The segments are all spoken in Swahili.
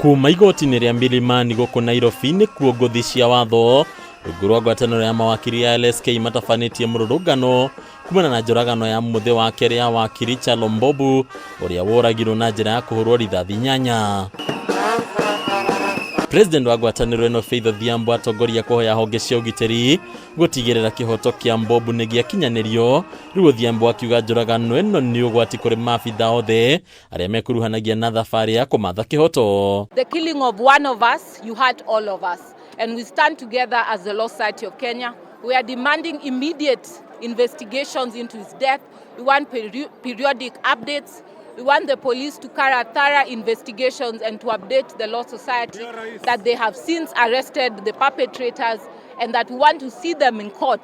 kuma igoti-inĩ rĩa Milimani gũkũ Nairobi nĩ kuo ngũthi cia watho rungu rwa ngwatanĩro ya mawakiri ya LSK matabanĩtie mũrũrũngano kumana na njũragano ya mũthĩ wa kerĩ ya wakiri Kyalo Mbobu ũrĩa woragirwo na njĩra ya kũhũrwo rithathi 8. President wa ngwatanĩro ĩno Faith ODHIAMBO atongoria kũhoya honge cia ũgitĩri gũtigĩrĩra kĩhoto kĩa Mbobu nĩ gĩakinyanĩrio. Rĩu ODHIAMBO akiuga njũragano ĩno nĩ ũgwati kũrĩ maabitha othe arĩa mekuruhanagia na thabarĩ ya kũmatha kĩhoto. The killing of one of us, you hurt all of us. And we stand together as the Law Society of Kenya. We are demanding immediate investigations into his death. We want periodic updates. We want the police to carry thorough investigations and to update the Law Society that they have since arrested the perpetrators and that we want to see them in court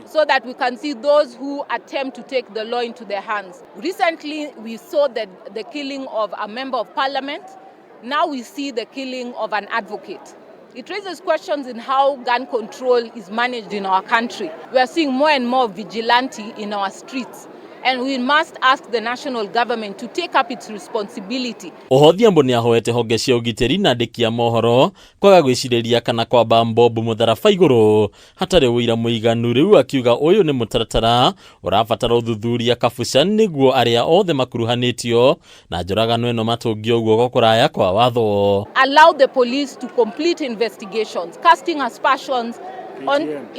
so that we can see those who attempt to take the law into their hands. Recently, we saw the killing of a member of parliament. Now we see the killing of an advocate. It raises questions in how gun control is managed in our country. We are seeing more and more vigilante in our streets. And we must ask the national government to take up its responsibility. ODHIAMBO nĩ ahoete honge cia ũgitĩri na andĩki a mohoro kwaga gwĩcirĩria kana kwamba Mbobu mũtharaba igũrũ hatarĩ ũira mũiganu. Rĩu akiuga ũyũ nĩ mũtaratara ũrabatara ũthuthuria kabuca nĩguo arĩa othe makuruhanĩtio na njũragano ĩno matũngio guoko kũraya kwa watho. Allow the police to complete investigations, casting aspersions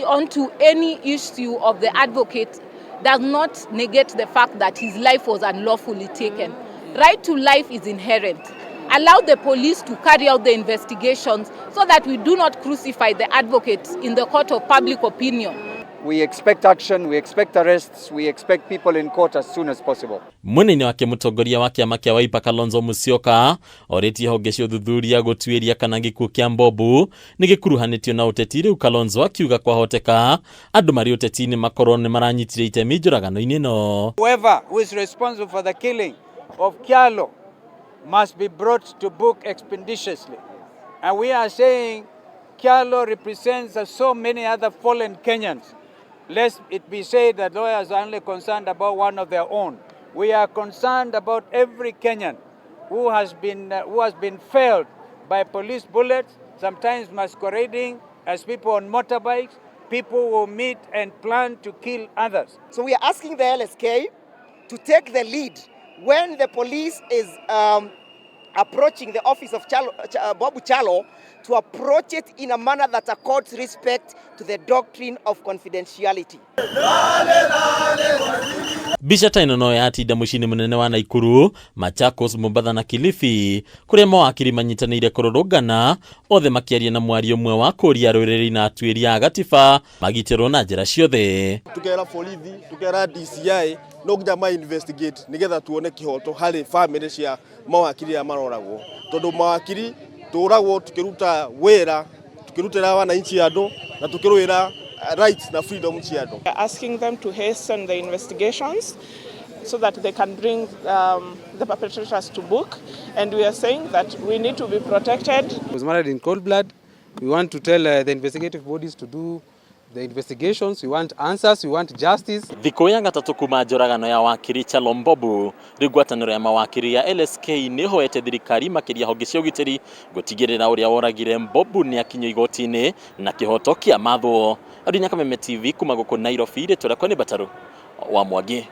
onto any issue of the advocate does not negate the fact that his life was unlawfully taken. Right to life is inherent. Allow the police to carry out the investigations so that we do not crucify the advocates in the court of public opinion. We expect action, we expect arrests, we expect people in court as soon as possible. Mwena-inĩ wake mũtongoria wa kĩama kĩa Wiper KALONZO Musyoka orĩtie honge cia ũthuthuria gũtuĩria kana gĩkuũ kĩa Mbobu nĩ gĩkuruhanĩtio na ũteti. Rĩu KALONZO akiuga kwahoteka andũ marĩ ũteti-inĩ makorwo nĩ maranyitire itemi njũragano-inĩ ĩno. Whoever who is responsible for the killing of Kyalo must be brought to book expeditiously. And we are saying Kyalo represents so many other fallen Kenyans. Lest it be said that lawyers are only concerned about one of their own. We are concerned about every Kenyan who has been failed by police bullets, sometimes masquerading as people on motorbikes, people who meet and plan to kill others. So we are asking the LSK to take the lead when the police is approaching the office of Mbobu Kyalo, to approach it in a manner that accords respect to the doctrine of confidentiality. Bica ta ĩno no yatinda mũciĩ-inĩ mũnene wa Nakuru, Machakos, Mombasa na Kilifi kũrĩa mawakiri manyitanĩire kũrũrũngana othe makĩaria na mwario ũmwe wa kũria rũrĩrĩ na atuĩria a gatiba magitĩrwo na njĩra ciothe. Tukera borithi, tukera DCI no nginya investigate nigetha tuone kĩhoto harĩ family cia mawakiri ya maroragwo, tondũ mawakiri tũragwo tukiruta wĩra tukirutĩra wananchi andũ na tukirũĩra rights na freedom cia andũ. We are asking them to hasten the investigations so that they can bring the perpetrators to book, and we are saying that we need to be protected. It was murdered in cold blood. We want to tell the investigative bodies to do the investigations. We want answers, we want justice. Thikũ ya gatatũ kuma njũragano ya wakiri Kyalo Mbobu, rĩu ngwatanĩro ya mawakiri ya LSK nĩ hoete thirikari makĩria honge cia ũgitĩri gũtigĩrĩra ũrĩa woragire Mbobu nĩ akinyio igoti-inĩ na kĩhoto kĩa mathwo. Nyakame TV kuma gũkũ Nairobi, rĩtwa rĩakwa nĩ Bataru wa Mwangi.